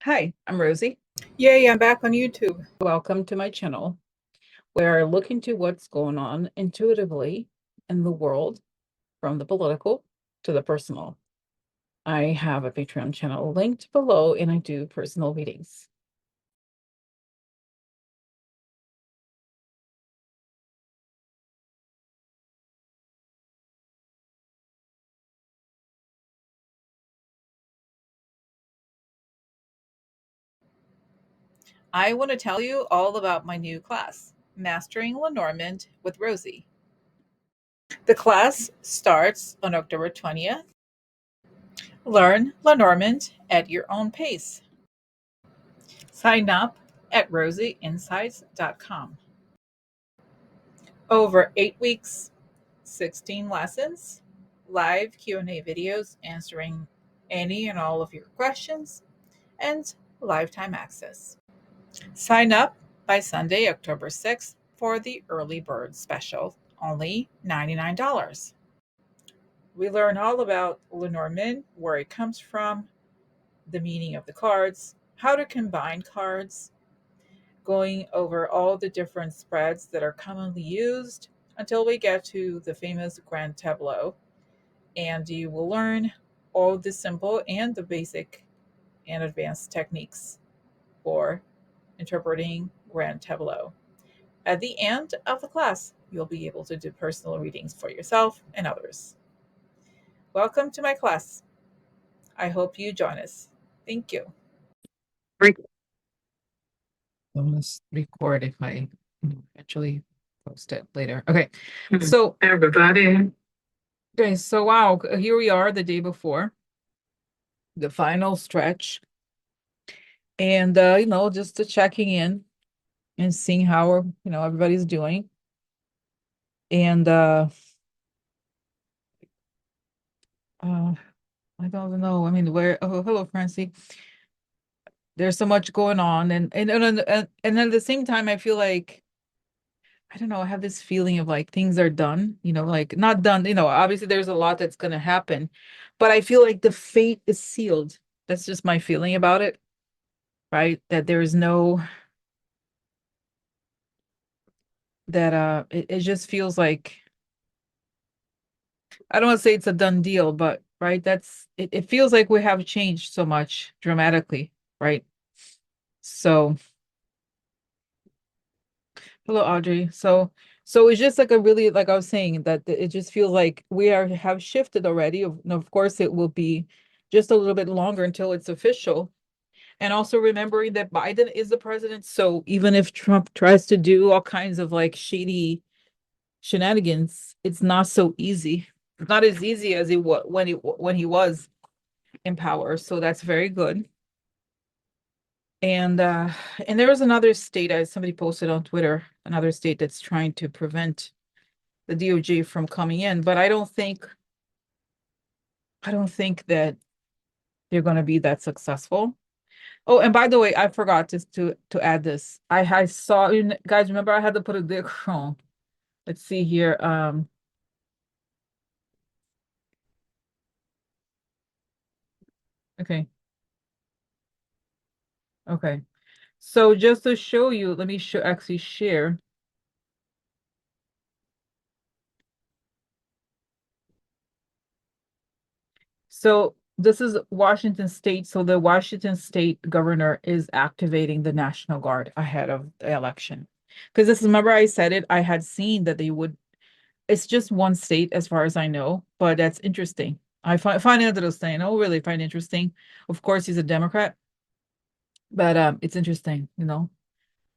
Hi, I'm Rosie. Yay, I'm back on YouTube. Welcome to my channel where I look into what's going on intuitively in the world, from the political to the personal. I have a Patreon channel linked below, and I do personal readings. I want to tell you all about my new class, Mastering Lenormand with Rosie. The class starts on October 20th. Learn Lenormand at your own pace. Sign up at rosieinsights.com. Over 8 weeks, 16 lessons, live Q&A videos answering any and all of your questions, and lifetime access. Sign up by Sunday, October 6th for the early bird special, only $99. We learn all about Lenormand, where it comes from, the meaning of the cards, how to combine cards, going over all the different spreads that are commonly used until we get to the famous grand tableau. And you will learn all the simple and the basic and advanced techniques for interpreting grand tableau. At the end of the class, you'll be able to do personal readings for yourself and others. Welcome to my class. I hope you join us. Thank you. Let's record if I actually post it later. Okay, so everybody. Okay, so wow, here we are the day before the final stretch, and just checking in and seeing how everybody's doing. And I don't know. I mean, hello, Francie. There's so much going on, and at the same time, I feel like, I don't know, I have this feeling of like things are done, like not done, obviously there's a lot that's gonna happen, but I feel like the fate is sealed. That's just my feeling about it, right? That there is no, that it just feels like, I don't want to say it's a done deal, but right, it feels like we have changed so much dramatically, right? So hello, Audrey. So it's just like a really, like I was saying, that it just feels like have shifted already. Of course, it will be just a little bit longer until it's official. And also remembering that Biden is the president. So even if Trump tries to do all kinds of like shady shenanigans, it's not so easy. It's not as easy as it was when he was in power. So that's very good. And there was another state, as somebody posted on Twitter, another state that's trying to prevent the DOJ from coming in, but I don't think that they're going to be that successful. Oh, and by the way, I forgot to add this. I saw, guys, remember I had to put a dick on. Let's see here. Okay. Okay. So just to show you, let me actually share. So this is Washington State. So the Washington State governor is activating the National Guard ahead of the election. Because remember I said it, I had seen that they would, it's just one state as far as I know, but that's interesting. I find interesting. Oh, really find interesting. Of course, he's a Democrat, but it's interesting,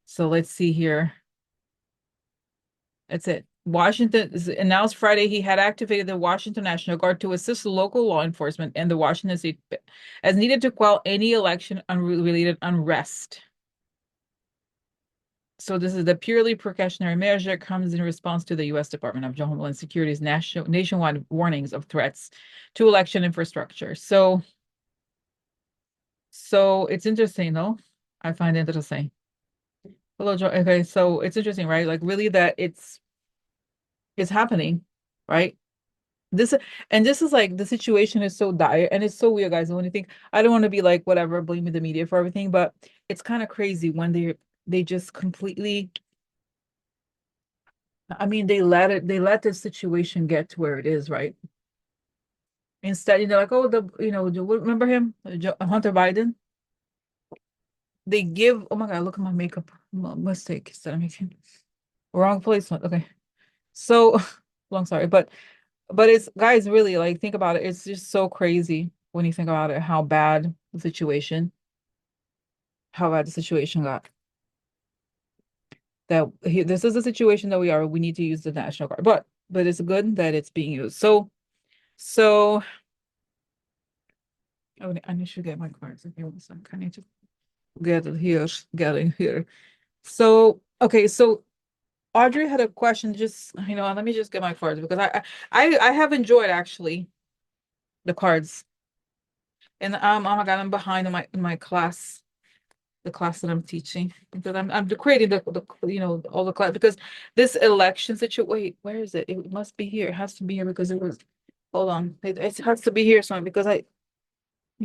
So let's see here. That's it. Washington announced Friday he had activated the Washington National Guard to assist local law enforcement and the Washington State as needed to quell any election related unrest. So this is the purely precautionary measure, comes in response to the U.S. Department of Homeland Security's nationwide warnings of threats to election infrastructure. So it's interesting, though. I find it interesting. Hello, Joe. Okay, so it's interesting, right? Like really that it's happening, right? This and this is like the situation is so dire and it's so weird, guys. When you think I don't want to be like whatever, blaming the media for everything, but it's kind of crazy when they just completely I mean they let the situation get to where it is, right? Instead, like, oh, remember him, Hunter Biden? They give, oh my God, look at my makeup mistake that I'm making. Wrong placement. Okay. So, long sorry, but it's guys, really like think about it. It's just so crazy when you think about it, how bad the situation got. This is the situation that we need to use the National Guard, but it's good that it's being used. So oh, I need to get my cards. Okay, one second. I need to get in here. So okay, so Audrey had a question. Just let me just get my cards because I have enjoyed actually the cards, and oh my God, I'm behind in my class, the class that I'm teaching because I'm creating the all the class because this election situation. Wait, where is it? It must be here. It has to be here because it was. Hold on, it has to be here, so because I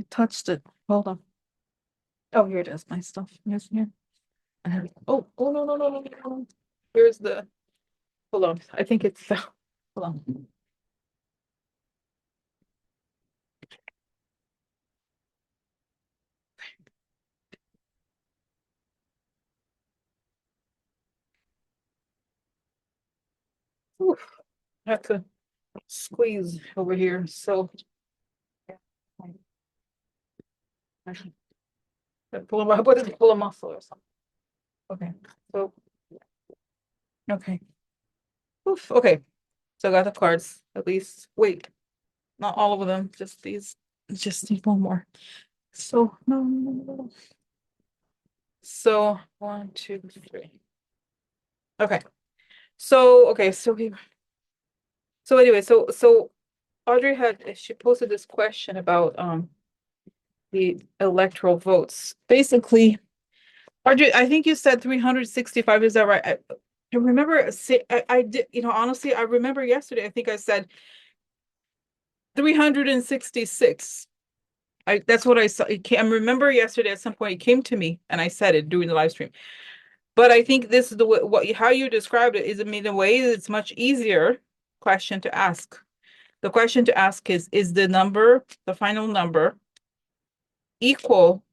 touched it. Hold on. Oh, here it is. My stuff. Yes, here. Oh no no no no no. No. Here's the. Hold on. I think it's. Hold on. Oof, I have to squeeze over here. So I should pull a, what is it, pull a muscle or something. Okay. So okay. Oof, okay. So I got the cards. At least wait, not all of them, just these. Just need one more. So no, no, no, no. So one, two, three. Okay. So okay, so anyway, so Audrey she posted this question about the electoral votes. Basically, Audrey, I think you said 365. Is that right? I remember I did, honestly, I remember yesterday, I think I said 366. That's what I saw. I remember yesterday at some point it came to me and I said it during the live stream. But I think this is the way, how you described it is, I mean, in a way it's much easier question to ask. The question to ask is the final number equal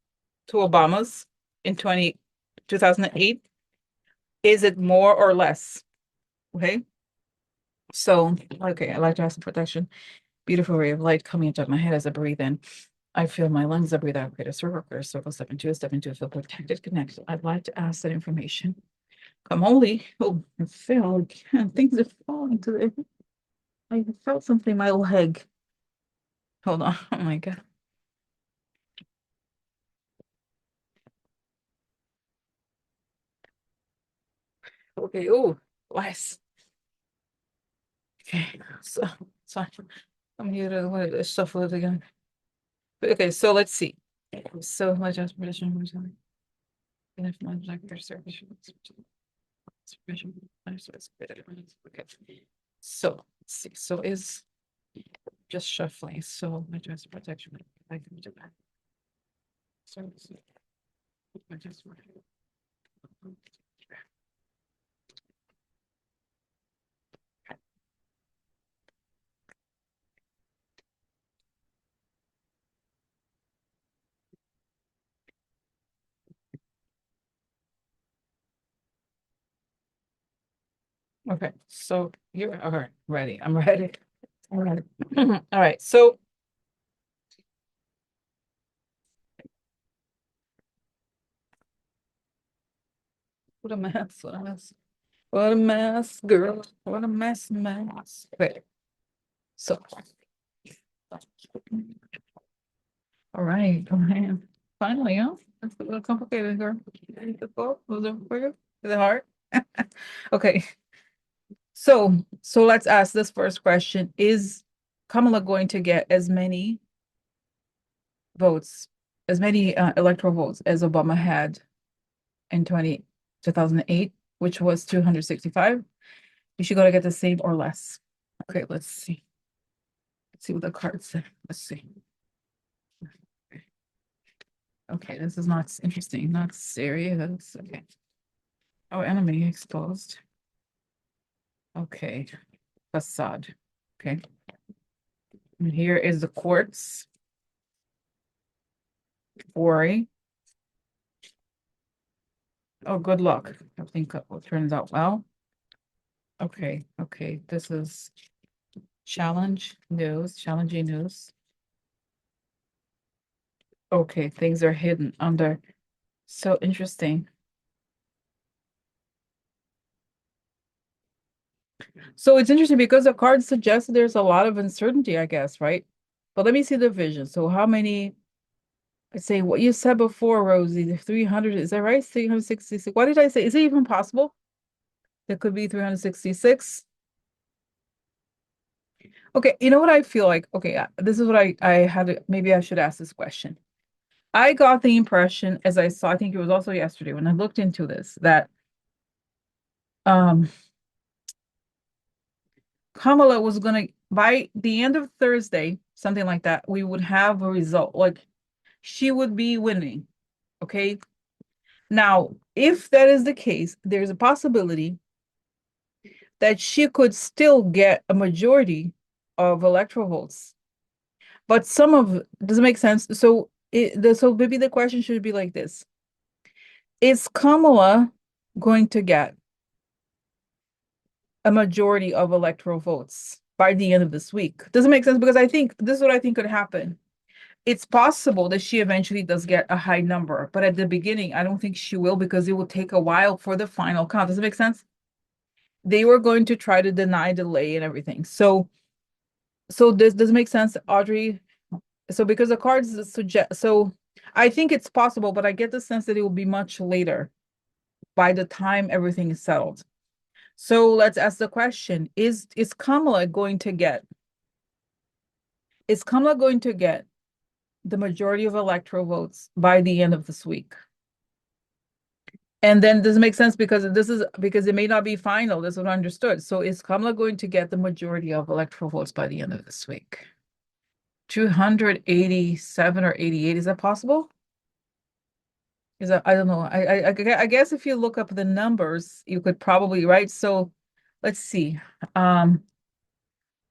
to Obama's in 2008? Is it more or less? Okay. So, okay, I like to ask for protection. Beautiful ray of light coming into my head as I breathe in. I feel my lungs. I breathe out. Create a circle. Step into, feel protected, connected. I'd like to ask that information. Come only. Oh, I fell again. Things are falling today. I felt something in my leg. Hold on. Oh my God. Okay. Oh, less. Okay. So I'm here to shuffle it again. Okay. So let's see. So my just position. And if my service. Okay. So let's see. So is just shuffling. So my dress protection. I can do that. So I just okay. So you're all right. Ready. I'm ready. All right. All right. So what a mess. What a mess. What a mess, girl. What a mess. Okay. So all right. All right. Finally, huh? That's a little complicated, girl. Difficult? Was it for you? Is it hard? Okay. So let's ask this first question. Is Kamala going to get as many votes, as many electoral votes as Obama had in 2008, which was 265? Is she going to get the same or less? Okay, let's see. see what the card said. Let's see. Okay, this is not interesting, not serious. Okay. Oh, enemy exposed. Okay. Facade. Okay. And here is the quartz. Worry. Oh, good luck. I think it turns out well. Okay, okay. This is challenging news. Okay, things are hidden under. So interesting. So it's interesting because the card suggests there's a lot of uncertainty, I guess, right? But let me see the vision. So how many, I say what you said before, Rosie, the 300, is that right? 366. What did I say? Is it even possible? There could be 366. Okay, you know what I feel like? Okay, this is what I had maybe I should ask this question. I got the impression as I saw, I think it was also yesterday when I looked into this, that um Kamala was gonna by the end of Thursday, something like that, we would have a result. Like she would be winning. Okay. Now, if that is the case, there's a possibility that she could still get a majority of electoral votes. But some of does it make sense? So maybe the question should be like this: is Kamala going to get a majority of electoral votes by the end of this week? Does it make sense? Because I think this is what I think could happen. It's possible that she eventually does get a high number, but at the beginning, I don't think she will because it will take a while for the final count. Does it make sense? They were going to try to deny delay and everything. So this does it make sense, Audrey? So because the cards suggest, so I think it's possible, but I get the sense that it will be much later by the time everything is settled. So let's ask the question: is Kamala going to get the majority of electoral votes by the end of this week? And then this makes sense because it may not be final. That's what I understood. So is Kamala going to get the majority of electoral votes by the end of this week? 287 or 88, is that possible? Is that, I don't know. I guess if you look up the numbers, you could probably, right? So let's see. Um,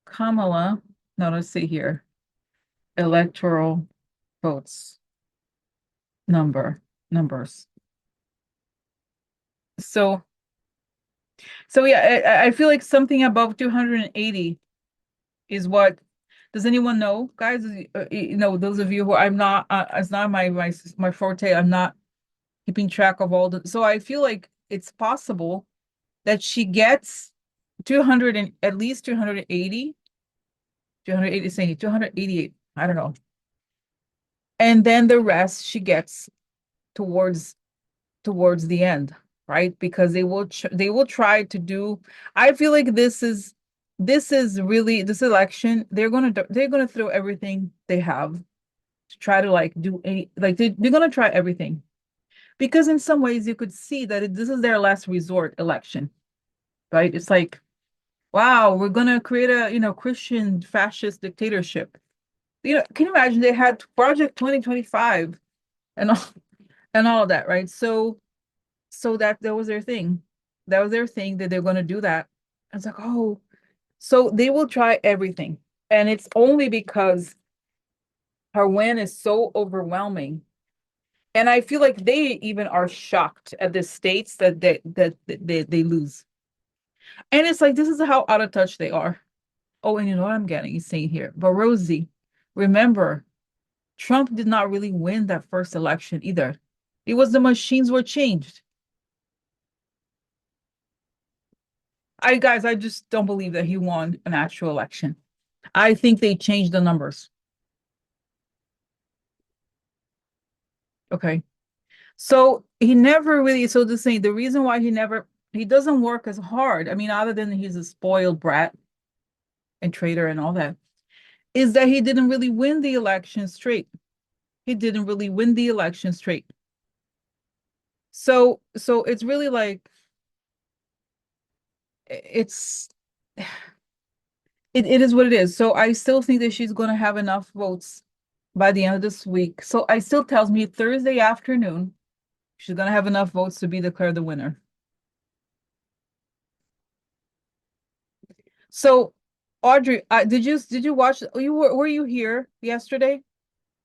Kamala, no, let's see here. Electoral votes numbers. So so yeah, I feel like something above 280 is what. Does anyone know, guys? Those of you who I'm not, it's not my forte. I'm not keeping track of all the. So I feel like it's possible that she gets 200 and at least 280, 280, saying 288. I don't know. And then the rest she gets towards the end, right? Because they will try to do. I feel like this is really this election. They're gonna throw everything they have to try to like do any like they're gonna try everything because in some ways you could see that this is their last resort election, right? It's like, wow, we're gonna create a Christian fascist dictatorship. Can you imagine they had Project 2025 and all and all of that, right? So that was their thing. That was their thing that they're going to do that. It's like, oh, so they will try everything. And it's only because her win is so overwhelming. And I feel like they even are shocked at the states that they lose. And it's like, this is how out of touch they are. Oh, and you know what I'm getting? He's saying here. But Rosie, remember, Trump did not really win that first election either. It was the machines were changed. I just don't believe that he won an actual election. I think they changed the numbers. Okay. So he never really, so to say, the reason why he doesn't work as hard, I mean, other than he's a spoiled brat and traitor and all that, is that he didn't really win the election straight. He didn't really win the election straight. So it's really like, it's, it is what it is. So I still think that she's going to have enough votes by the end of this week. So I still tells me Thursday afternoon, she's going to have enough votes to be declared the winner. So Audrey, did you watch, were you here yesterday?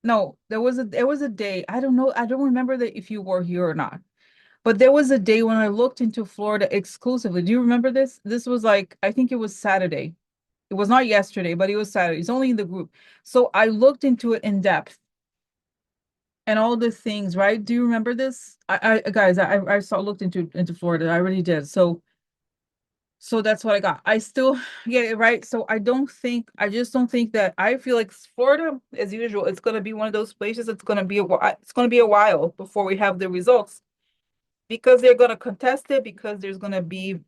No, there was a day. I don't know. I don't remember that if you were here or not. But there was a day when I looked into Florida exclusively. Do you remember this? This was like, I think it was Saturday. It was not yesterday, but it was Saturday. It's only in the group. So I looked into it in depth and all the things, right? Do you remember this? I guys, I saw looked into Florida. I really did. So that's what I got. I still, yeah, right. So I just don't think that I feel like Florida, as usual, it's gonna be one of those places. It's gonna be a while before we have the results because they're gonna contest it because there's gonna be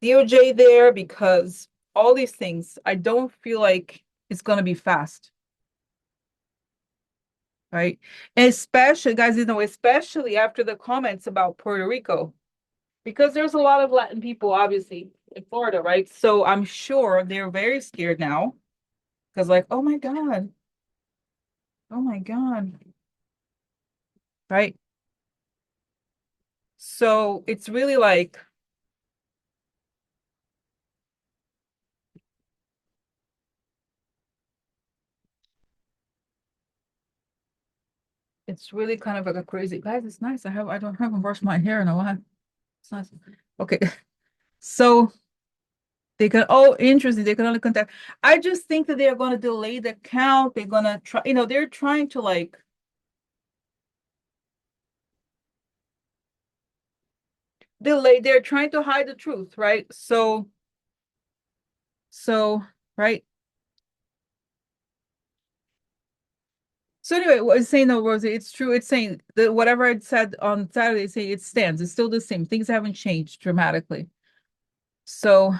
DOJ there because all these things. I don't feel like it's gonna be fast, right? And especially, guys, especially after the comments about Puerto Rico. Because there's a lot of Latin people, obviously, in Florida, right? So I'm sure they're very scared now because, like, oh my God, right? So it's really like, it's really kind of like a crazy, guys, it's nice. I haven't brushed my hair in a while. It's nice. Okay. So interesting. They can only contact. I just think that they're going to delay the count. They're going to try, they're trying to like they're trying to hide the truth, right? So, right. So anyway, what it's saying though, Rosie, it's true. It's saying that whatever I said on Saturday, say it stands. It's still the same. Things haven't changed dramatically. So,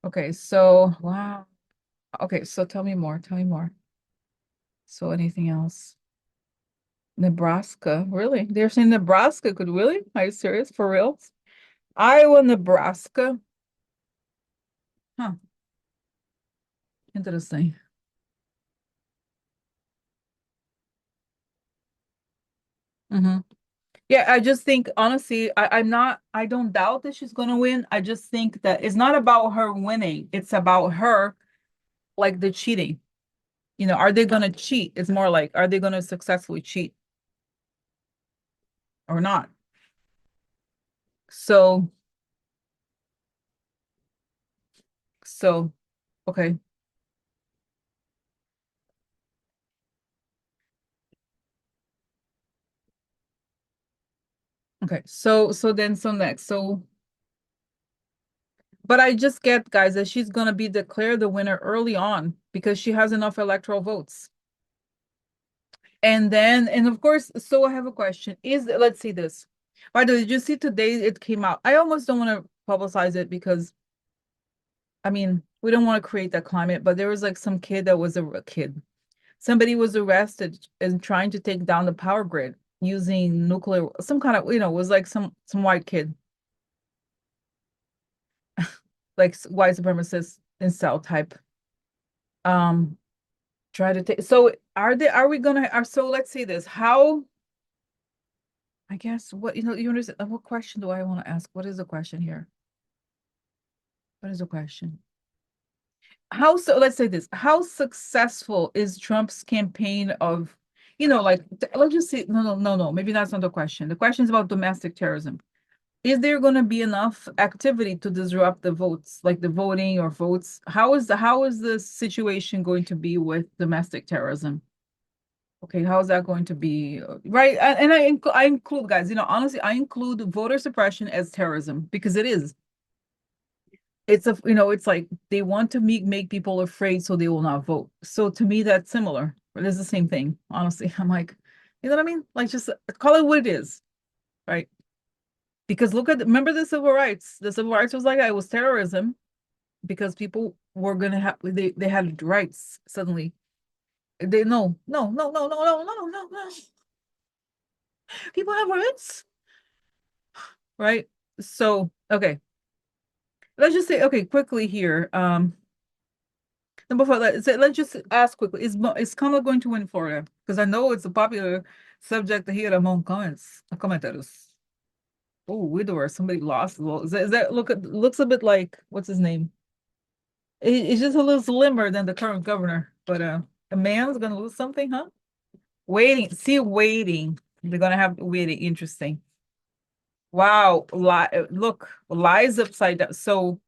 okay. So, wow. Okay. So tell me more. Tell me more. So anything else? Nebraska. Really? They're saying Nebraska could really? Are you serious? For real? Iowa, Nebraska. Huh. Interesting. Mm-hmm. Yeah, I just think honestly, I don't doubt that she's gonna win. I just think that it's not about her winning, it's about her like the cheating. Are they gonna cheat? It's more like, are they gonna successfully cheat or not? So, so okay, okay. So next. But I just get, guys, that she's gonna be declared the winner early on because she has enough electoral votes. And of course, so I have a question. Let's see this. By the way, did you see today it came out? I almost don't want to publicize it because I mean, we don't want to create that climate, but there was like some kid that was a kid. Somebody was arrested and trying to take down the power grid using nuclear, some kind of, was like some white kid, like white supremacist incel type. Um, try to take. So are we gonna? So let's see this. How? I guess you understand. What question do I want to ask? What is the question here? What is the question? Let's say this. How successful is Trump's campaign of, like, let's just say, no, no, no, no, maybe that's not the question. The question is about domestic terrorism. Is there going to be enough activity to disrupt the votes, like the voting or votes? How is the situation going to be with domestic terrorism? Okay, how is that going to be? Right. And I include, guys, honestly, I include voter suppression as terrorism because it is. It's like they want to make people afraid so they will not vote. So to me, that's similar. But it's the same thing, honestly. I'm like, you know what I mean? Like, just call it what it is, right? Because remember the civil rights. The civil rights was like it was terrorism because people were gonna have they had rights suddenly. They no no no no no no no no no. People have rights, right? So, okay. Let's just say, okay, quickly here. And before that, so let's just ask quickly, is Kamala going to win Florida? Because I know it's a popular subject here among commenters. Oh, widower, somebody lost. Well, is that looks a bit like what's his name? It's just a little slimmer than the current governor, but a man's gonna lose something, huh? Waiting. They're gonna have waiting. Interesting. Wow, look, lies upside down. So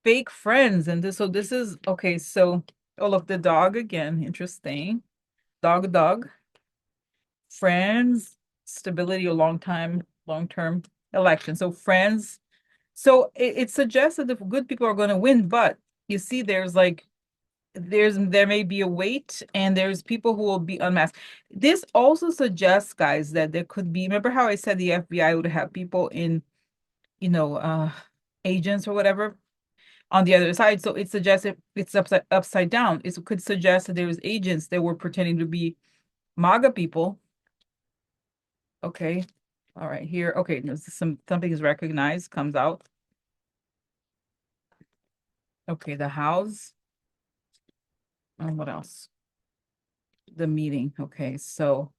fake friends, and this is okay. So oh look, the dog again. Interesting. Dog, friends, stability, a long term election. So friends. So it suggests that the good people are going to win, but you see, there may be a wait, and there's people who will be unmasked. This also suggests, guys, that there could be. Remember how I said the FBI would have people in, you know, agents or whatever on the other side. So it suggests it's upside down. It could suggest that there's agents that were pretending to be MAGA people. Okay. All right, here. Okay, something is recognized, comes out. Okay, the house. And what else? The meeting. Okay, so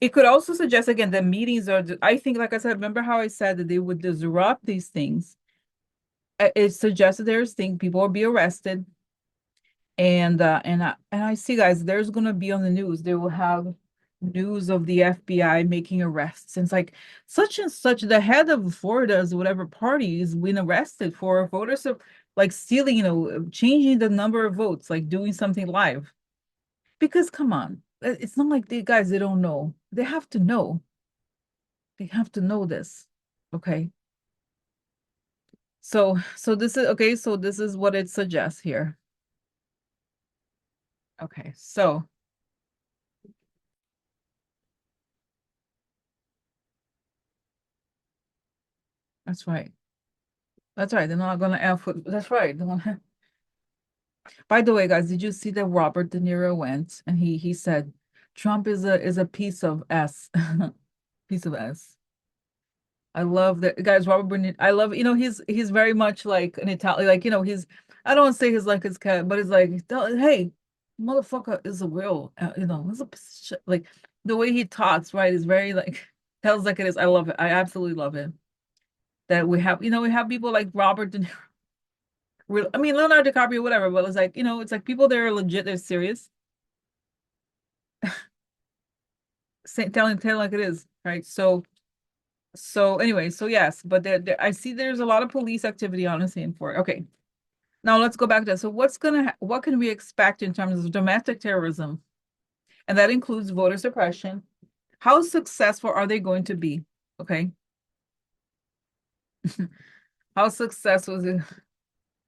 it could also suggest again that meetings are, I think, like I said, remember how I said that they would disrupt these things? It suggests that there's things, people will be arrested. And I see, guys, there's gonna be on the news. They will have news of the FBI making arrests. And it's like such and such, the head of Florida's whatever party is been arrested for voters of like stealing, changing the number of votes, like doing something live. Because come on, it's not like the guys they don't know. They have to know. They have to know this. Okay. So this is okay. So this is what it suggests here. Okay. So that's right. That's right. They're not gonna F with, that's right. By the way, guys, did you see that Robert De Niro went and he said Trump is a piece of S. Piece of S. I love that, guys. Robert Burnett. I love, he's very much like an Italian, like, he's, I don't want to say he's like his cat, but it's like, hey, motherfucker is a real, he's a piece of shit. Like the way he talks, right, is very like tells like it is. I love it. I absolutely love it. That we have people like Robert De Niro. I mean, Leonardo DiCaprio, whatever, but it's like people that are legit, they're serious, telling like it is, right? So anyway, so yes, but I see there's a lot of police activity on the scene for it. Okay, now let's go back to that. So what can we expect in terms of domestic terrorism? And that includes voter suppression. How successful are they going to be? Okay, how successful is it?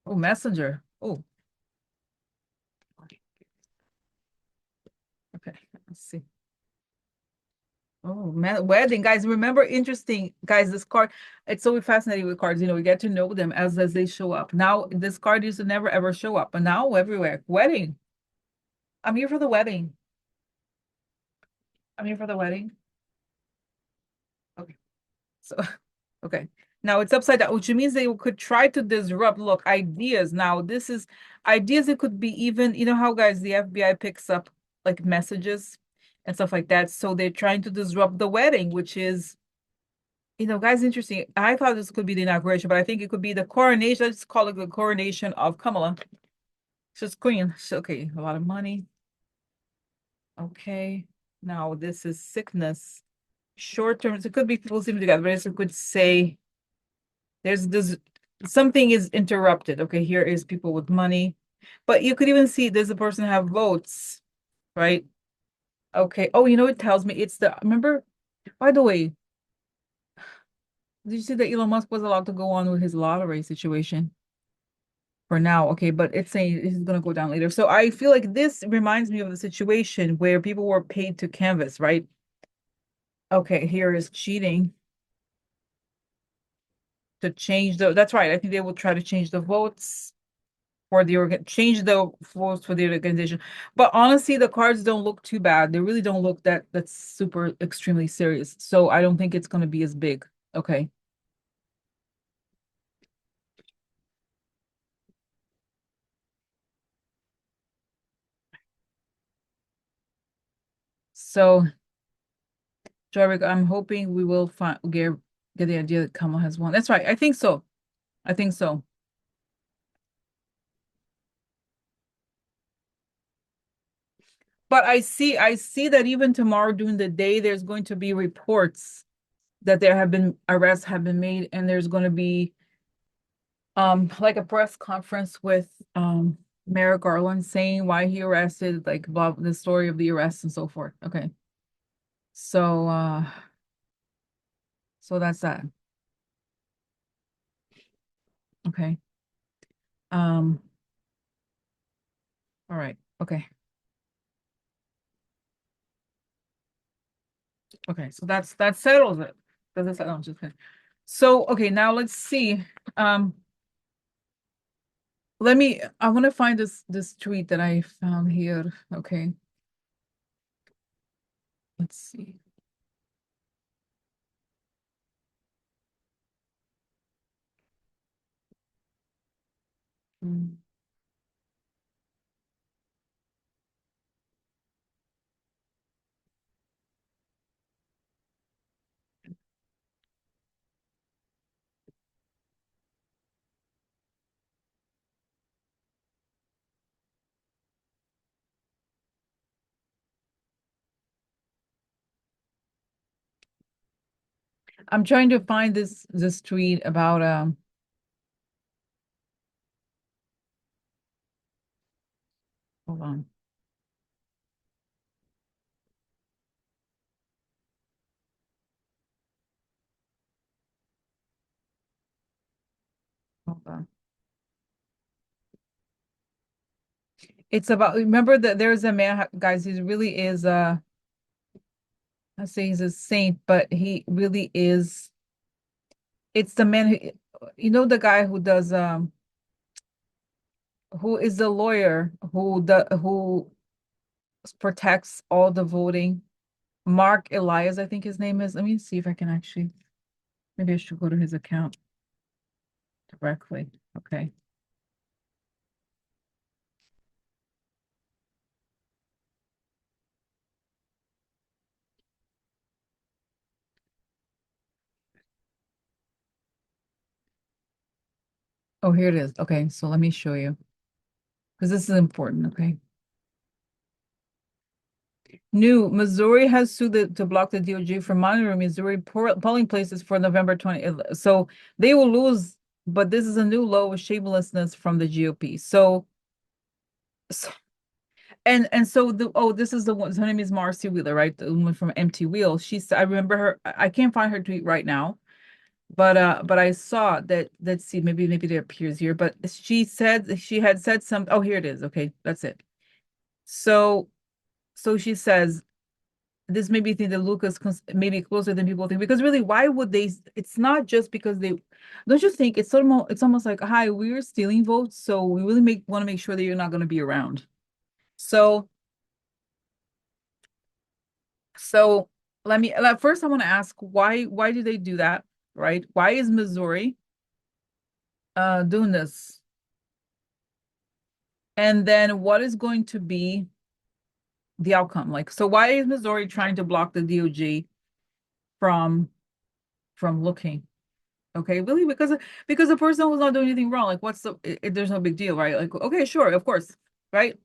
Oh, messenger. Oh, okay, let's see. Oh man, wedding, guys. Remember, interesting, guys. This card, it's so fascinating with cards. We get to know them as they show up. Now, this card used to never ever show up, but now everywhere. Wedding. I'm here for the wedding. I'm here for the wedding. Okay, so okay. Now it's upside down, which means they could try to disrupt. Look, ideas. Now this is ideas. It could be even, how guys the FBI picks up like messages and stuff like that. So they're trying to disrupt the wedding, which is. Guys, interesting. I thought this could be the inauguration, but I think it could be the coronation. Let's call it the coronation of Kamala. She's queen. Okay, a lot of money. Okay. Now this is sickness. Short term. It could be people sleeping together, but it could say there's this something is interrupted. Okay, here is people with money. But you could even see there's a person have votes, right? Okay. Oh, it tells me it's remember, by the way, did you see that Elon Musk was allowed to go on with his lottery situation? For now, okay, but it's saying it's gonna go down later. So I feel like this reminds me of the situation where people were paid to canvas, right? Okay, here is cheating to change that's right. I think they will try to change the votes for change the votes for the organization. But honestly, the cards don't look too bad. They really don't look that's super extremely serious. So I don't think it's gonna be as big. Okay. So, Jarvik, I'm hoping we will find get the idea that Kamala has won. That's right. I think so. I think so. But I see that even tomorrow during the day, there's going to be reports that there have been arrests have been made, and there's going to be like a press conference with Mayor Garland saying why he arrested, like blah the story of the arrest and so forth. Okay. So so that's that. Okay. Um all right. Okay. Okay. So that settles it. Does it settle? I'm just kidding. So okay, now let's see. Um I want to find this tweet that I found here. Okay. Let's see. Mm. I'm trying to find this tweet about hold on. Hold on. It's about, remember that there's a man, guys, he really is I say he's a saint, but he really is, it's the man who, you know, the guy who does who is the lawyer who protects all the voting. Mark Elias, I think his name is. Let me see if I can actually, maybe I should go to his account directly. Okay. Oh, here it is. Okay, so let me show you because this is important. Okay. New Missouri has sued to block the DOJ from monitoring Missouri polling places for November 20th. So they will lose, but this is a new low of shamelessness from the GOP. So and so this is the one. Her name is Marcy Wheeler, right? The woman from Empty Wheel. I remember her. I can't find her tweet right now, but I saw that. Let's see, maybe it appears here. But she said she had said some. Oh, here it is. Okay, that's it. So so she says this made me think that Lucas maybe closer than people think, because really, why would they? It's not just because they don't you think it's almost like, hi, we're stealing votes, so we really make want to make sure that you're not going to be around. So so first I want to ask why do they do that, right? Why is Missouri doing this? And then what is going to be the outcome? Like, so why is Missouri trying to block the DOJ from looking? Okay, really? Because the person was not doing anything wrong. Like, there's no big deal, right? Like, okay, sure, of course, right?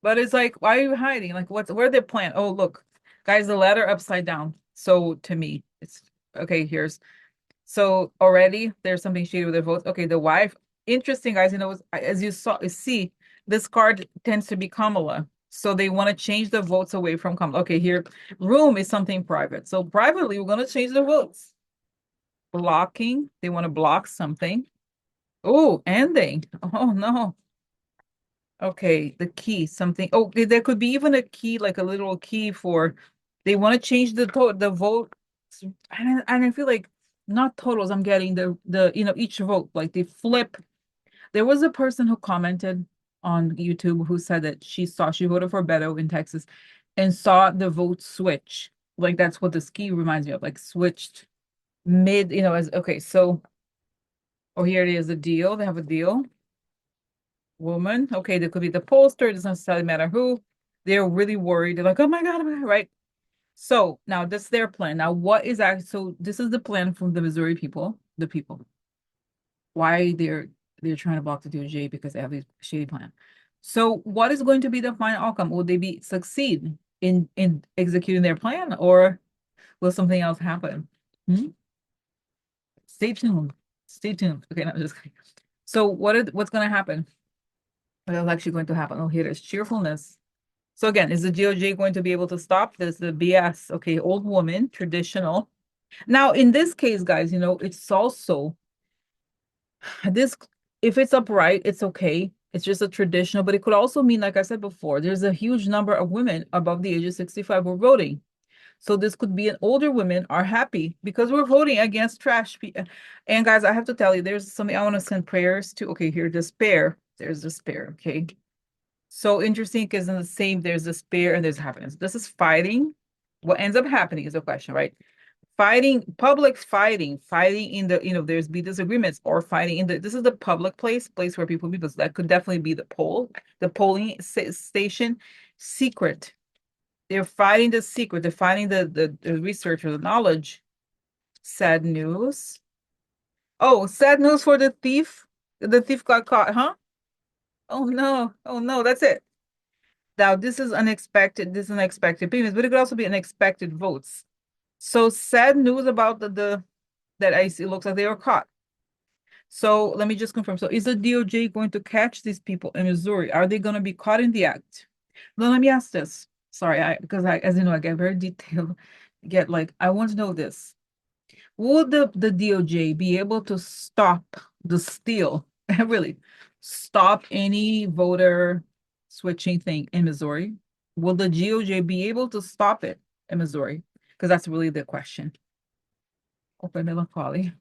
But it's like, why are you hiding? Like, where their plan? Oh, look, guys, the letter upside down. So to me, it's okay. So already there's something shady with their votes. Okay, the wife. Interesting, guys. As you see, this card tends to be Kamala. So they want to change the votes away from Kamala. Okay, here, room is something private. So privately, we're going to change the votes. Blocking. They want to block something. Oh, ending. Oh no. Okay, the key, something. Oh, there could be even a key, like a literal key for they want to change the vote. And I feel like not totals. I'm getting the each vote, like they flip. There was a person who commented on YouTube who said that she voted for Beto in Texas and saw the vote switch. Like that's what this key reminds me of, like switched mid, as okay, so oh, here it is, a deal. They have a deal. Woman. Okay, there could be the pollster. It doesn't necessarily matter who. They're really worried. They're like, oh my God, right? So now that's their plan. Now, what is actually, so this is the plan from the Missouri people, the people. Why they're trying to block the DOJ because they have this shady plan. So what is going to be the final outcome? Will they be succeed in executing their plan, or will something else happen? Hmm? Stay tuned. Stay tuned. Okay, no, just kidding. So what's going to happen? What is actually going to happen? Oh, here it is. Cheerfulness. So again, is the DOJ going to be able to stop this? The BS. Okay, old woman, traditional. Now, in this case, guys, it's also this, if it's upright, it's okay. It's just a traditional, but it could also mean, like I said before, there's a huge number of women above the age of 65 who are voting. So this could be an older women are happy because we're voting against trash. And guys, I have to tell you, there's something I want to send prayers to. Okay, here, despair. There's despair. Okay. So interesting because in the same, there's despair and there's happiness. This is fighting. What ends up happening is the question, right? Fighting, public fighting in the, there's be disagreements or fighting in the, this is the public place where people be, because that could definitely be the polling station, secret. They're fighting the secret. They're fighting the research or the knowledge. Sad news. Oh, sad news for the thief. The thief got caught, huh? Oh no. Oh no, that's it. Now this is unexpected. This is unexpected payments, but it could also be unexpected votes. So sad news about the that I see. It looks like they were caught. So let me just confirm. So is the DOJ going to catch these people in Missouri? Are they going to be caught in the act? Well, let me ask this. Sorry, because as you know, I get very detailed. Get like I want to know this. Would the DOJ be able to stop the steal? Really, stop any voter switching thing in Missouri? Will the DOJ be able to stop it in Missouri? Because that's really the question. Open melancholy.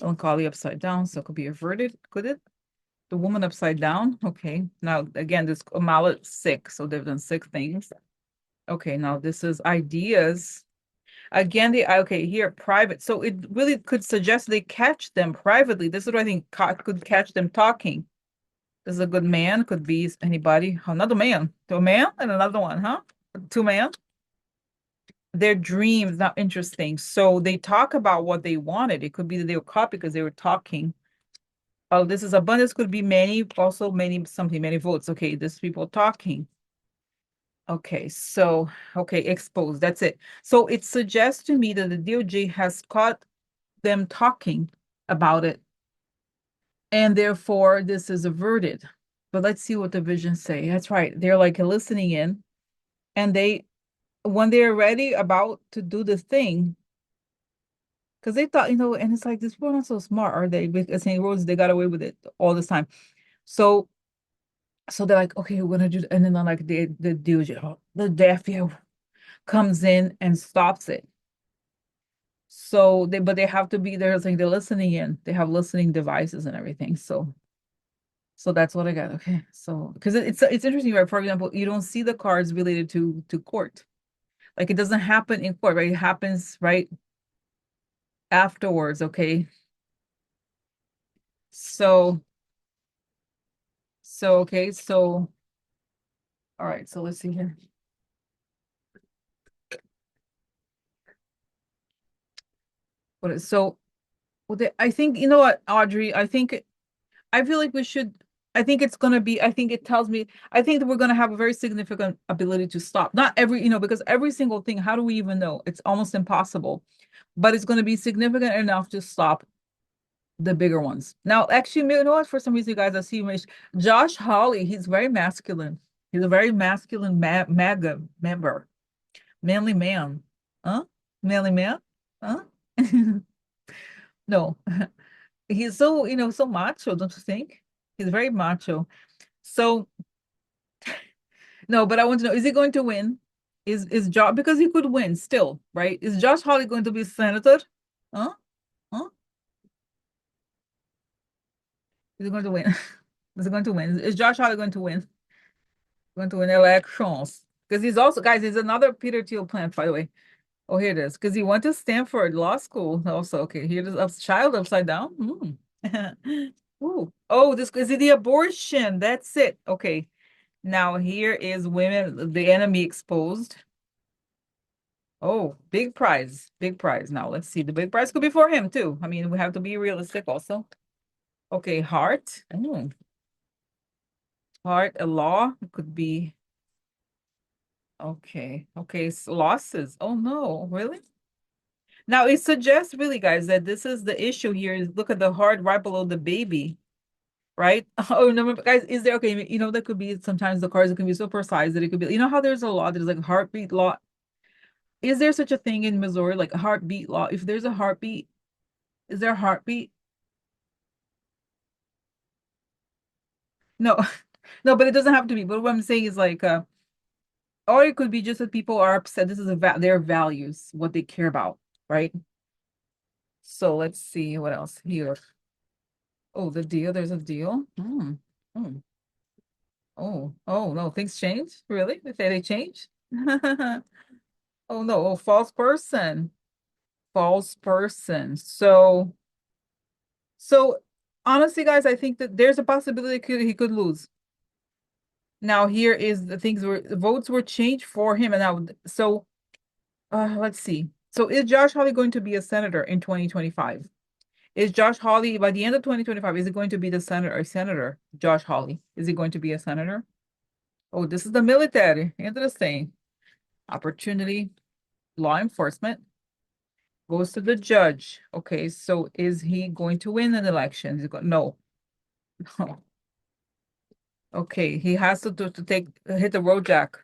Melancholy upside down, so it could be averted, could it? The woman upside down. Okay. Now again, this Kamala sick, so they've done sick things. Okay, now this is ideas. Again, okay, here private. So it really could suggest they catch them privately. This is what I think could catch them talking. This is a good man, could be anybody. Another man. To a man and another one, huh? Two man. Their dreams, not interesting. So they talk about what they wanted. It could be that they were caught because they were talking. Oh, this is abundance, could be many, also many, something, many votes. Okay, this people talking. Okay, so, okay, exposed. That's it. So it suggests to me that the DOJ has caught them talking about it, and therefore this is averted. But let's see what the visions say. That's right. They're like listening in, and when they're ready about to do the thing, because they thought, and it's like, these people are not so smart, are they? Because St. Rose, they got away with it all this time. So they're like, okay, we're gonna do, and then like the DOJ, the DFU comes in and stops it. So but they have to be there, like they're listening in. They have listening devices and everything. So that's what I got. Okay, so because it's interesting, right? For example, you don't see the cards related to court. Like it doesn't happen in court, right? It happens right afterwards. Okay, so okay, so all right. So let's see here. What is so? Well, I think you know what, Audrey. I feel like we should. I think it's gonna be. I think it tells me. I think that we're gonna have a very significant ability to stop. Not every, because every single thing. How do we even know? It's almost impossible. But it's gonna be significant enough to stop the bigger ones. Now, actually, you know what? For some reason, guys, I see Josh Hawley. He's very masculine. He's a very masculine MAGA member, manly man. Huh? Manly man? Huh? No. He's so, so macho, don't you think? He's very macho. So no, but I want to know, is he going to win? Is Josh, because he could win still, right? Is Josh Hawley going to be senator? Huh? Huh? Is he going to win? Is he going to win? Is Josh Hawley going to win? Going to win elections? Because he's also, guys, he's another Peter Thiel plant, by the way. Oh, here it is. Because he went to Stanford Law School also. Okay, here it is. Child upside down. Ooh. Oh, this is it, the abortion. That's it. Okay. Now here is women, the enemy exposed. Oh, big prize. Big prize. Now let's see. The big prize could be for him too. I mean, we have to be realistic also. Okay, heart. Heart, a law. It could be okay. Okay, losses. Oh no, really? Now it suggests really, guys, that this is the issue here. Is look at the heart right below the baby, right? Oh no, guys, is there okay? You know, there could be sometimes the cards can be so precise that it could be, you know how there's a law, there's like heartbeat law. Is there such a thing in Missouri, like a heartbeat law? If there's a heartbeat, is there a heartbeat? No, no, but it doesn't have to be. But what I'm saying is like, or it could be just that people are upset. This is their values, what they care about, right? So let's see what else here. Oh, the deal. There's a deal. Hmm. Oh no, things change? Really? They change? Oh no, oh, false person. False person. So honestly, guys, I think that there's a possibility he could lose. Now here is the things where the votes were changed for him, and now so let's see. So is Josh Hawley going to be a senator in 2025? Is Josh Hawley by the end of 2025? Is he going to be the senator or senator? Josh Hawley, is he going to be a senator? Oh, this is the military. Interesting. Opportunity, law enforcement goes to the judge. Okay, so is he going to win an election? No. Okay, he has to take hit the road jack.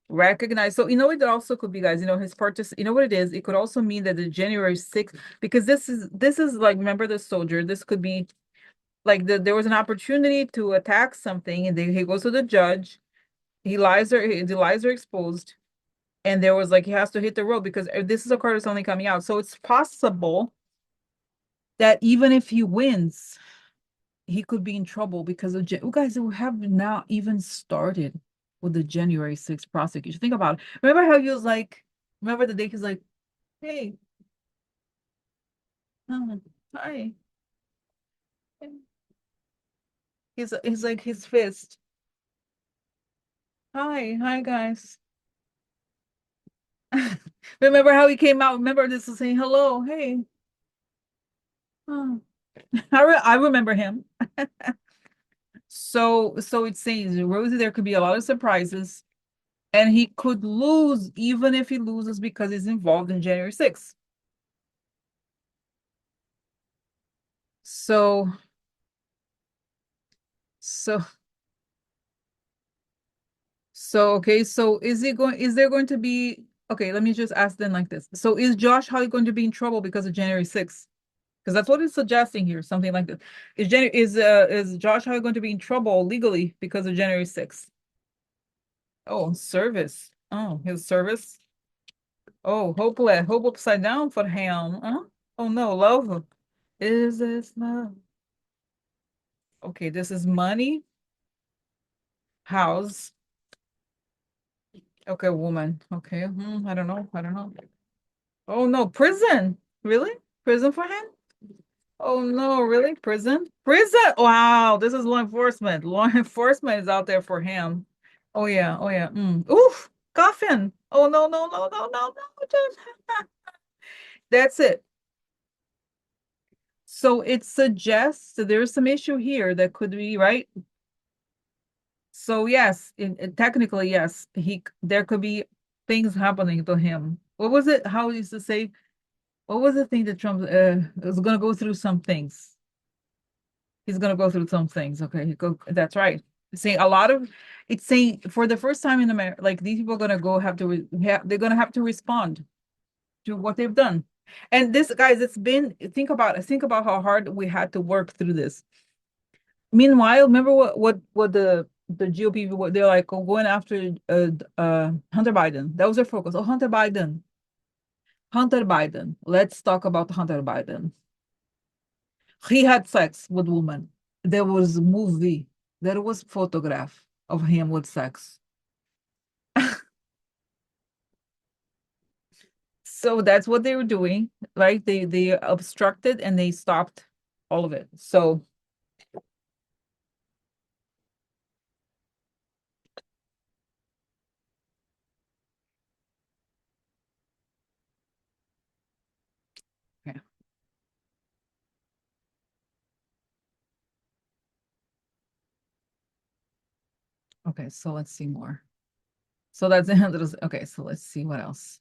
Recognize. So you know it also could be, guys, you know, his purchase, you know what it is? It could also mean that the January 6th, because this is like, remember the soldier, this could be like there was an opportunity to attack something, and then he goes to the judge, the lies are exposed, and there was like he has to hit the road because this is a card that's only coming out. So it's possible that even if he wins, he could be in trouble because of you guys who have now even started with the January 6th prosecution. Think about it. Remember how he was like, remember the day he's like, hey, hi. He's like his fist. Hi guys. Remember how he came out? Remember this is saying hello, hey. Oh. I remember him. So it says Rosie, there could be a lot of surprises, and he could lose even if he loses because he's involved in January 6th. So so okay, so is there going to be okay, let me just ask then like this. So is Josh Hawley going to be in trouble because of January 6th? Because that's what it's suggesting here, something like this. Is Josh Hawley going to be in trouble legally because of January 6th? Oh, service. Oh, his service. Oh, hopeless, hope upside down for him. Huh? Oh no, love. Is this love? Okay, this is money, house. Okay, woman. Okay, I don't know. I don't know. Oh no, prison. Really? Prison for him? Oh no, really? Prison? Prison? Wow, this is law enforcement. Law enforcement is out there for him. Oh yeah, oh yeah. Oof, coffin. Oh no, no, no, no, no, no. That's it. So it suggests that there's some issue here that could be right. So yes, technically yes, there could be things happening to him. What was it? How he used to say? What was the thing that Trump was going to go through some things? He's going to go through some things. Okay, that's right. Saying a lot of it's saying for the first time in America, like these people are going to go have to they're going to have to respond to what they've done. And this, guys, it's been think about how hard we had to work through this. Meanwhile, remember what the GOP what they're like going after Hunter Biden. That was their focus. Oh, Hunter Biden. Hunter Biden. Let's talk about Hunter Biden. He had sex with women. There was a movie. There was photograph of him with sex. So that's what they were doing, right? They obstructed and they stopped all of it. So Okay, so let's see more. So that's okay, so let's see what else.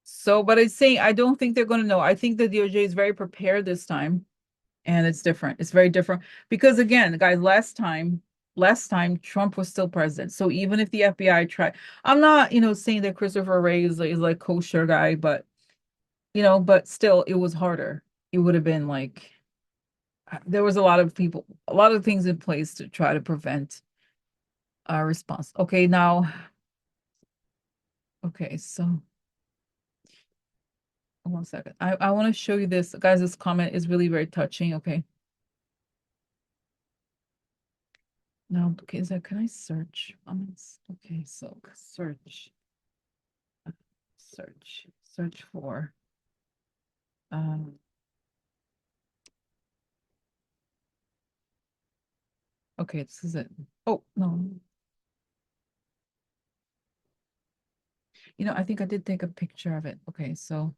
So, but it's saying I don't think they're going to know. I think the DOJ is very prepared this time, and it's different. It's very different because again, guys, last time Trump was still president. So even if the FBI tried, I'm not, saying that Christopher Wray is like kosher guy, but but still, it was harder. It would have been like there was a lot of people, a lot of things in place to try to prevent a response. Okay, now, okay, so. 1 second. I want to show you this. Guys, this comment is really very touching. Okay. Now, okay, can I search comments? Okay, so search for, um, okay, this is it. Oh, no. I think I did take a picture of it. Okay, so,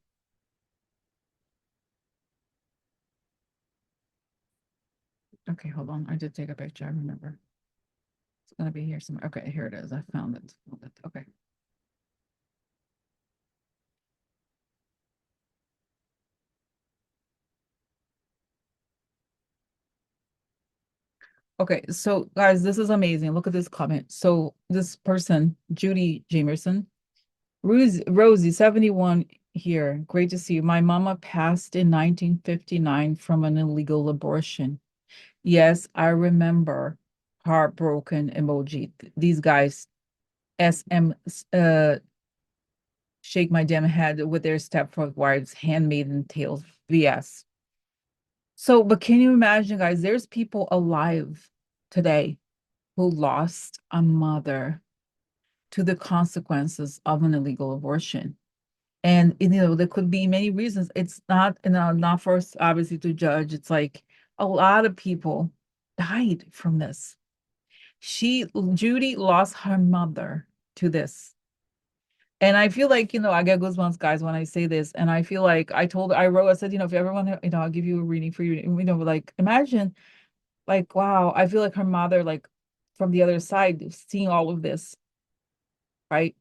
okay, hold on. I did take a picture. I remember. It's gonna be here somewhere. Okay, here it is. I found it. Okay. Okay, so guys, this is amazing. Look at this comment. So this person, Judy Jamerson, Rosie, 71 here. Great to see you. My mama passed in 1959 from an illegal abortion. Yes, I remember. Heartbroken emoji. These guys, SM, shake my damn head with their Stepford wives, handmaiden tales, VS. So, but can you imagine, guys? There's people alive today who lost a mother to the consequences of an illegal abortion. And there could be many reasons. It's not, not for us obviously to judge. It's like a lot of people died from this. Judy lost her mother to this. And I feel like, I get goosebumps, guys, when I say this. And I feel like I said, if everyone, I'll give you a reading for you. Like imagine, like, wow, I feel like her mother, like from the other side, seeing all of this, right?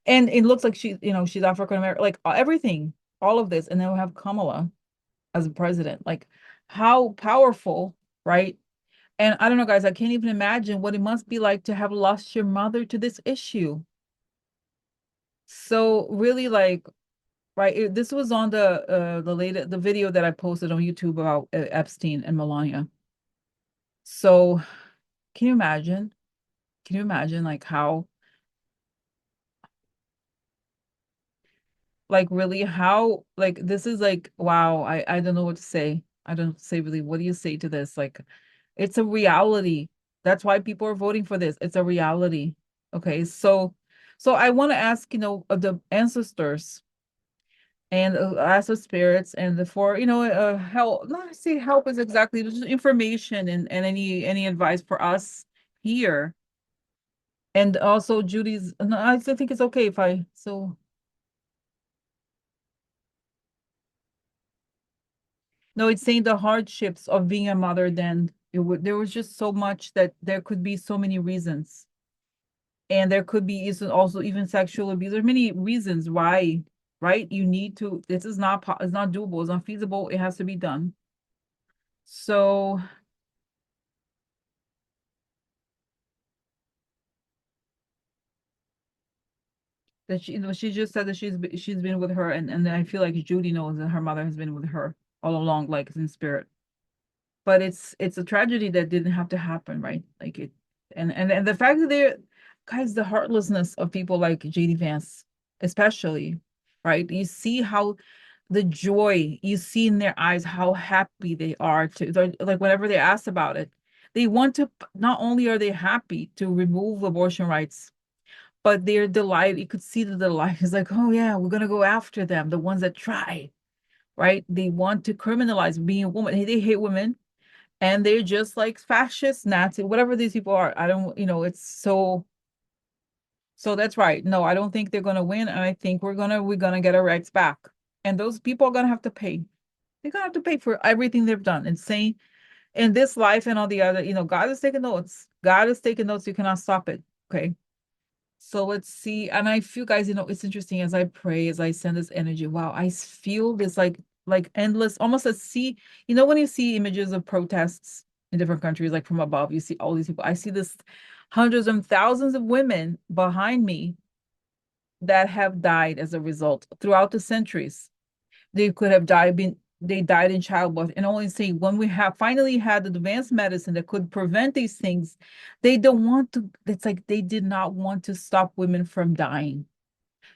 And it looks like she's African American, like everything, all of this. And then we have Kamala as a president. Like how powerful, right? And I don't know, guys, I can't even imagine what it must be like to have lost your mother to this issue. So really like, right, this was on the video that I posted on YouTube about Epstein and Melania. So can you imagine? Can you imagine like how, like really how, like this is like, wow, I don't know what to say. I don't say really, what do you say to this? Like it's a reality. That's why people are voting for this. It's a reality. Okay, so I want to ask, of the ancestors and ask the spirits and for, help, not say help is exactly just information and any advice for us here. And also Judy's, no, I still think it's okay if no, it's saying the hardships of being a mother, then there was just so much that there could be so many reasons. And there could be also even sexual abuse. There's many reasons why, right? You need to, this is not, it's not doable, it's not feasible, it has to be done. So that she just said that she's been with her, and I feel like Judy knows that her mother has been with her all along, like in spirit. But it's a tragedy that didn't have to happen, right? Like it, and the fact that they're, guys, the heartlessness of people like JD Vance, especially, right? You see how the joy you see in their eyes, how happy they are like whenever they're asked about it, they want to, not only are they happy to remove abortion rights, but they're delighted. You could see the delight. It's like, oh yeah, we're gonna go after them, the ones that try, right? They want to criminalize being a woman. They hate women, and they're just like fascist, Nazi, whatever these people are. I don't, it's so that's right. No, I don't think they're gonna win, and I think we're gonna get our rights back, and those people are gonna have to pay. They're gonna have to pay for everything they've done and saying in this life and all the other, God is taking notes. God is taking notes. You cannot stop it. Okay. So let's see. And I feel, guys, it's interesting as I pray, as I send this energy. Wow, I feel this like endless, almost a sea. When you see images of protests in different countries, like from above, you see all these people. I see this hundreds and thousands of women behind me that have died as a result throughout the centuries. They could have they died in childbirth. And only say when we have finally had advanced medicine that could prevent these things, they don't want to, it's like they did not want to stop women from dying.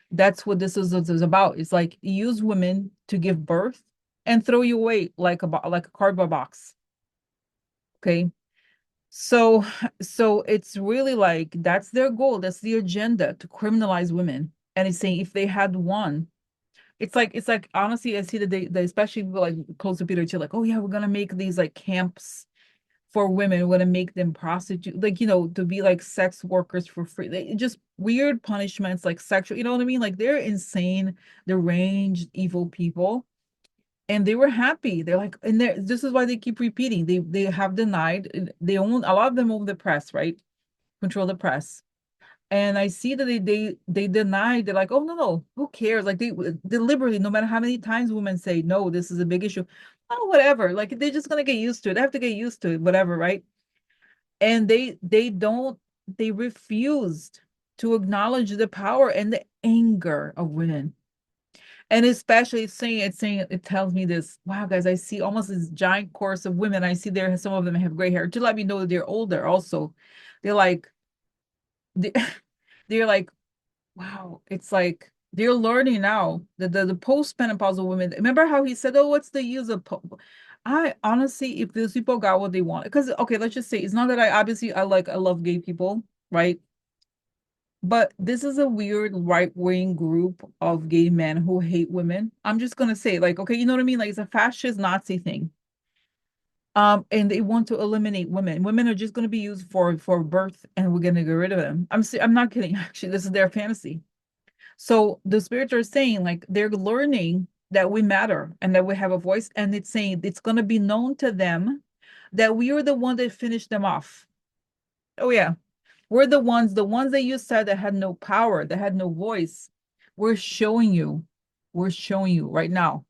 That's what this is about. It's like use women to give birth and throw you away like a cardboard box. Okay. So so it's really like that's their goal. That's the agenda to criminalize women. And it's saying if they had won, it's like honestly, I see that they especially people like close to Peter Thiel, like, oh yeah, we're gonna make these like camps for women, we're gonna make them prostitute, like to be like sex workers for free. Just weird punishments, like sexual, you know what I mean? Like they're insane, deranged, evil people. And they were happy. They're like, and this is why they keep repeating. They have denied, they own a lot of them own the press, right? Control the press. And I see that they deny. They're like, oh no, who cares? Like they deliberately, no matter how many times women say no, this is a big issue. Oh, whatever. Like they're just gonna get used to it. They have to get used to it, whatever, right? And they don't they refused to acknowledge the power and the anger of women. And especially it's saying it tells me this. Wow, guys, I see almost this giant chorus of women. I see there some of them have gray hair to let me know that they're older also. They're like they, they're like wow, it's like they're learning now that the post-menopausal women. Remember how he said, "Oh, what's the use of?" I honestly, if these people got what they want, because okay, let's just say it's not that I love gay people, right? But this is a weird right-wing group of gay men who hate women. I'm just gonna say, like, okay, you know what I mean? Like it's a fascist Nazi thing. And they want to eliminate women. Women are just gonna be used for birth, and we're gonna get rid of them. I'm not kidding. Actually, this is their fantasy. So the spirits are saying like they're learning that we matter and that we have a voice, and it's saying it's going to be known to them that we are the one that finished them off. Oh yeah, we're the ones that you said that had no power, that had no voice. We're showing you, we're showing you right now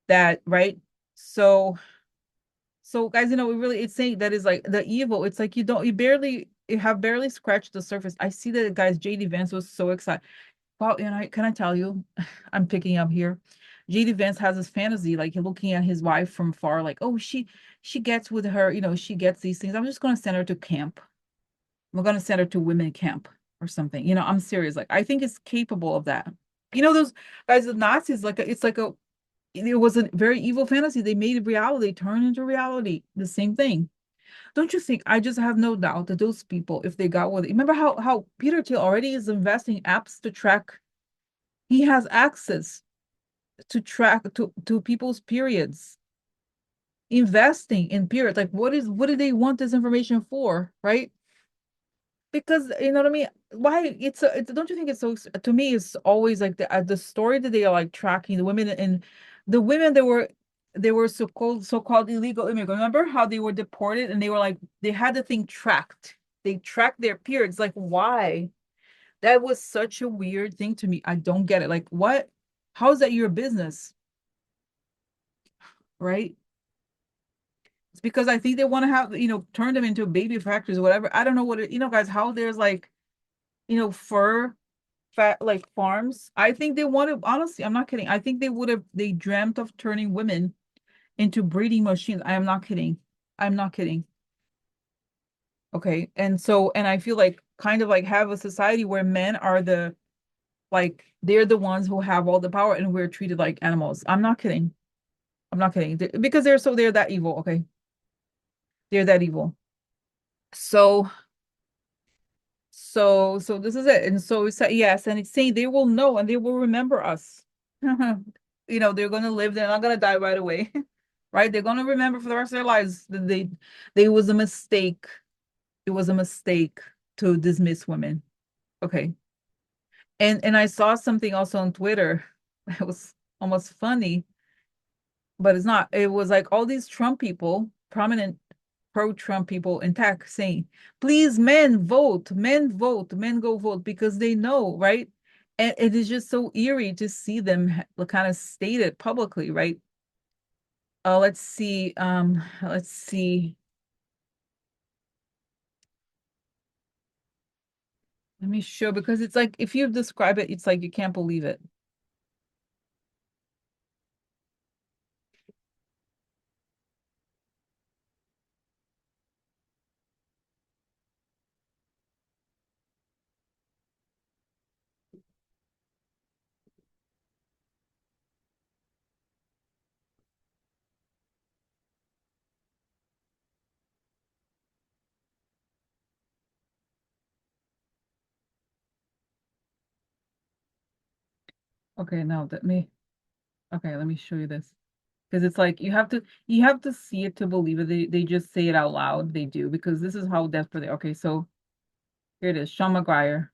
that right. So so guys, we really it's saying that is like the evil. It's like you have barely scratched the surface. I see that guys, JD Vance was so excited. Well, and can I tell you, I'm picking up here. JD Vance has this fantasy, like looking at his wife from far, like, oh, she gets with her, she gets these things. I'm just gonna send her to camp. I'm gonna send her to women camp or something. I'm serious. Like, I think it's capable of that. Those guys, the Nazis, it was a very evil fantasy. They made it reality, turn into reality. The same thing. Don't you think? I just have no doubt that those people, if they got with it, remember how Peter Thiel already is investing apps to track. He has access to track to people's periods, investing in periods. Like what do they want this information for, right? Because you know what I mean. Why it's don't you think it's so to me it's always like the story that they are like tracking the women and the women that were they were so-called illegal immigrants. Remember how they were deported and they were like they had the thing tracked. They tracked their periods. Like why? That was such a weird thing to me. I don't get it. Like what? How is that your business? Right? It's because I think they want to have, turn them into baby factories or whatever. I don't know guys, how there's like, fur fat like farms. I think they want to, honestly, I'm not kidding. I think they dreamt of turning women into breeding machines. I am not kidding. I'm not kidding. Okay. And I feel like kind of like have a society where men are they're the ones who have all the power and we're treated like animals. I'm not kidding. I'm not kidding. Because they're that evil. Okay. They're that evil. So so this is it. And so it's yes, and it's saying they will know and they will remember us. They're gonna live, they're not gonna die right away. Right? They're gonna remember for the rest of their lives that they was a mistake. It was a mistake to dismiss women. Okay. And I saw something also on Twitter that was almost funny. but it's not. It was like all these Trump people, prominent pro-Trump people in tech saying, please, men vote, men go vote because they know, right? And it is just so eerie to see them kind of state it publicly, right? Let's see. Let's see. Let me show because it's like if you describe it, it's like you can't believe it. Okay, now let me okay, let me show you this. Because it's like you have to see it to believe it. They just say it out loud. They do because this is how desperate they okay, so here it is, Sean McGuire.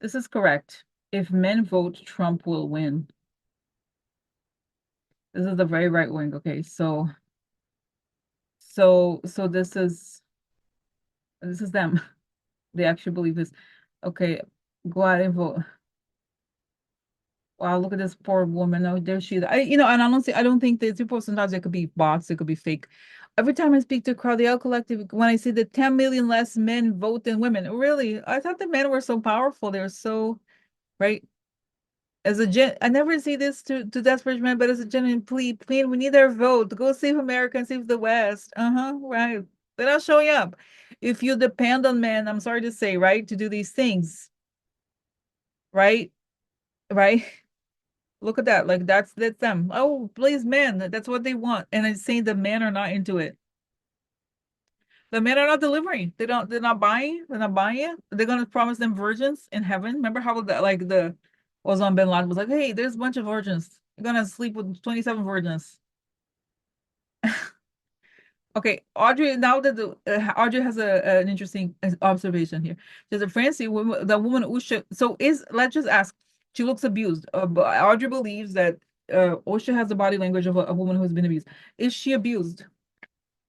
This is correct. If men vote, Trump will win. This is the very right wing. Okay, so this is them. They actually believe this. Okay, go out and vote. Wow, look at this poor woman. Oh, there she is. And honestly, I don't think there's people sometimes it could be bots, it could be fake. Every time I speak to a crowd, the L Collective, when I see the 10 million less men vote than women, really, I thought the men were so powerful. They're so right. I never see this to desperate men, but as a genuine plea, please, we need their vote. Go save America and save the West. Right. They're not showing up. If you depend on men, I'm sorry to say, right, to do these things, right? Right? Look at that. Like that's them. Oh, please, men. That's what they want. And it's saying the men are not into it. The men are not delivering. They're not buying. They're not buying it. They're gonna promise them virgins in heaven. Remember how that like the Osama bin Laden was like, hey, there's a bunch of virgins. You're gonna sleep with 27 virgins. Okay, Audrey. Now that Audrey has an interesting observation here. There's a Francie woman, the woman Usha. So is let's just ask. She looks abused. But Audrey believes that Usha has the body language of a woman who's been abused. Is she abused?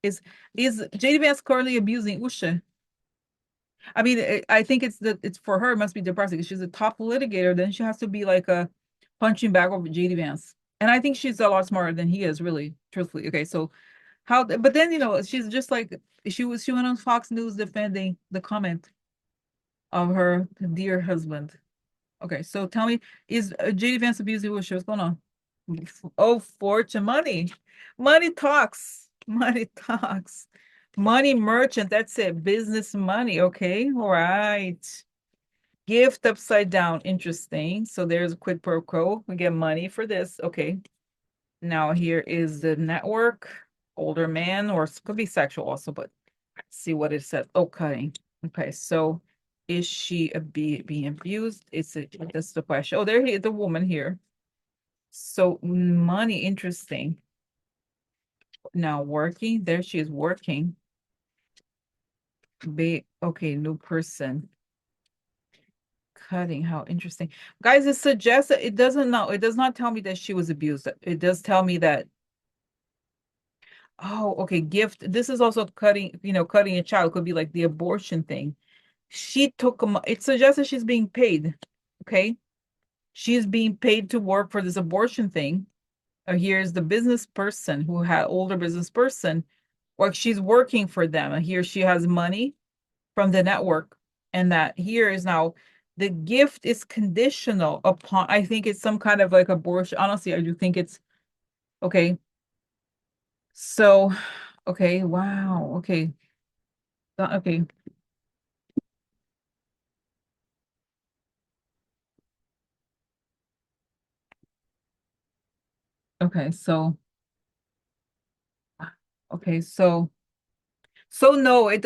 Is is JD Vance currently abusing Usha? I mean, I think it's for her. It must be depressing. She's a top litigator. Then she has to be like a punching bag over JD Vance. And I think she's a lot smarter than he is, really, truthfully. Okay, so how, but then, she's just like, she went on Fox News defending the comment of her dear husband. Okay, so tell me, is JD Vance abusing Usha? What's going on? Oh, fortune, money. Money talks. Money talks. Money merchant, that's it. Business money. Okay, all right. Gift upside down. Interesting. So there's a quid pro quo. We get money for this. Okay. Now here is the network. Older man, or it could be sexual also, but let's see what it says. Oh, cutting. Okay, so is she being abused? That's the question. Oh, the woman here. So money, interesting. Now working, there she is working. Okay, new person. Cutting, how interesting. Guys, it suggests that it doesn't know. It does not tell me that she was abused. It does tell me that, oh, okay, gift. This is also cutting, cutting a child could be like the abortion thing. She took it suggests that she's being paid. Okay. She's being paid to work for this abortion thing. Here's the business person who had older business person. Or she's working for them. And here she has money from the network. And that here is now the gift is conditional upon, I think it's some kind of like abortion. Honestly, I do think it's okay. So, okay, wow. Okay. Okay. Okay. Okay. So no, I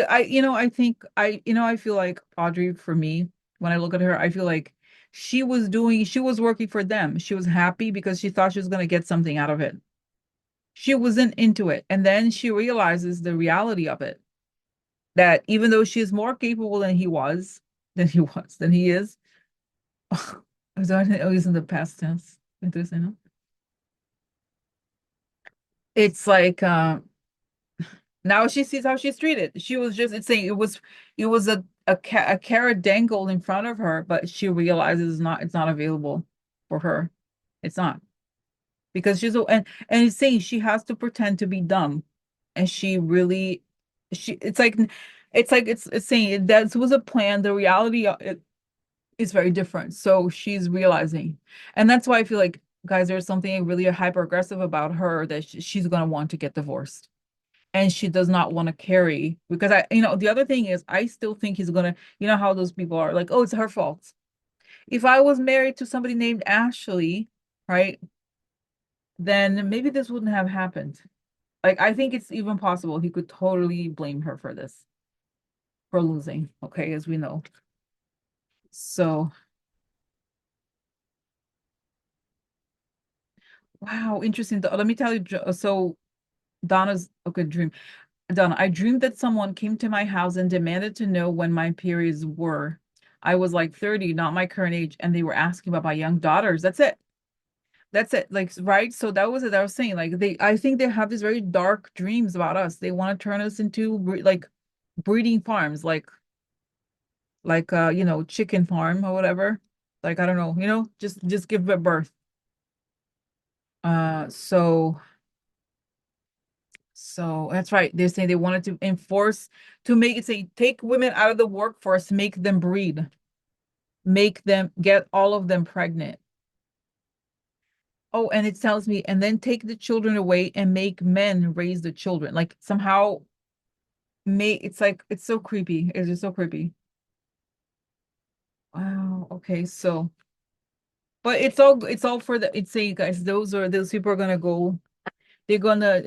think I feel like Audrey for me, when I look at her, I feel like she was working for them. She was happy because she thought she was going to get something out of it. She wasn't into it. And then she realizes the reality of it, that even though she's more capable than he is, I don't know, he's in the past tense. Interesting, huh? It's like now she sees how she's treated. She was just it's saying it was a carrot dangled in front of her, but she realizes it's not available for her. It's not because and it's saying she has to pretend to be dumb, and she really she it's saying that was a plan. The reality is very different. So she's realizing, and that's why I feel like guys, there's something really hyper aggressive about her that she's gonna want to get divorced and she does not want to carry because the other thing is I still think he's gonna, how those people are like, oh, it's her fault. If I was married to somebody named Ashley, right, then maybe this wouldn't have happened. Like, I think it's even possible he could totally blame her for this, for losing, okay, as we know. So, wow, interesting. Let me tell you, so Donna's okay dream. Donna, I dreamed that someone came to my house and demanded to know when my periods were. I was like 30, not my current age, and they were asking about my young daughters. That's it. That's it. Like, right? So that was it. I was saying, like, I think they have these very dark dreams about us. They want to turn us into like breeding farms, chicken farm or whatever. Like, I don't know, just give it birth. So that's right. They're saying they wanted to enforce to make it say take women out of the workforce, make them breed, make them get all of them pregnant. Oh, and it tells me, and then take the children away and make men raise the children. Like somehow make it's like it's so creepy. It's just so creepy. Wow. Okay. So, but it's all for the it's saying guys, those people are gonna go, they're gonna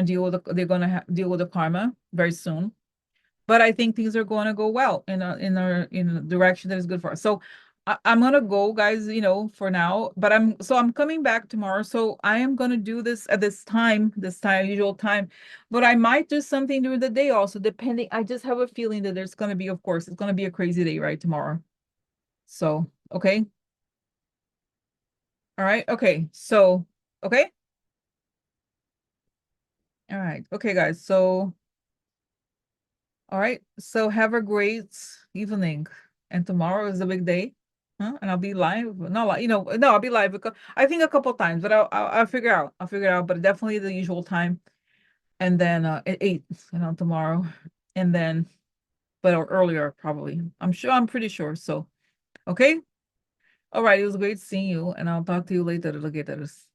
deal with the karma very soon. But I think things are going to go well in a direction that is good for us. So I'm gonna go, guys, for now. But I'm coming back tomorrow. So I am gonna do this at this time, usual time. But I might do something during the day also, depending. I just have a feeling that there's gonna be, of course, it's gonna be a crazy day, right, tomorrow. So, okay. All right. Okay. So, okay. All right. Okay, guys. So all right. So have a great evening. And tomorrow is the big day. Huh? And I'll be live. No, no, I'll be live I think a couple times, but I'll figure out. I'll figure it out, but definitely the usual time. And then at 8, tomorrow. And then or earlier probably. I'm pretty sure. So okay. All right. It was great seeing you, and I'll talk to you later, alligators.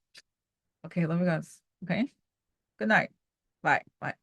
Okay, love you guys. Okay. Good night. Bye. Bye.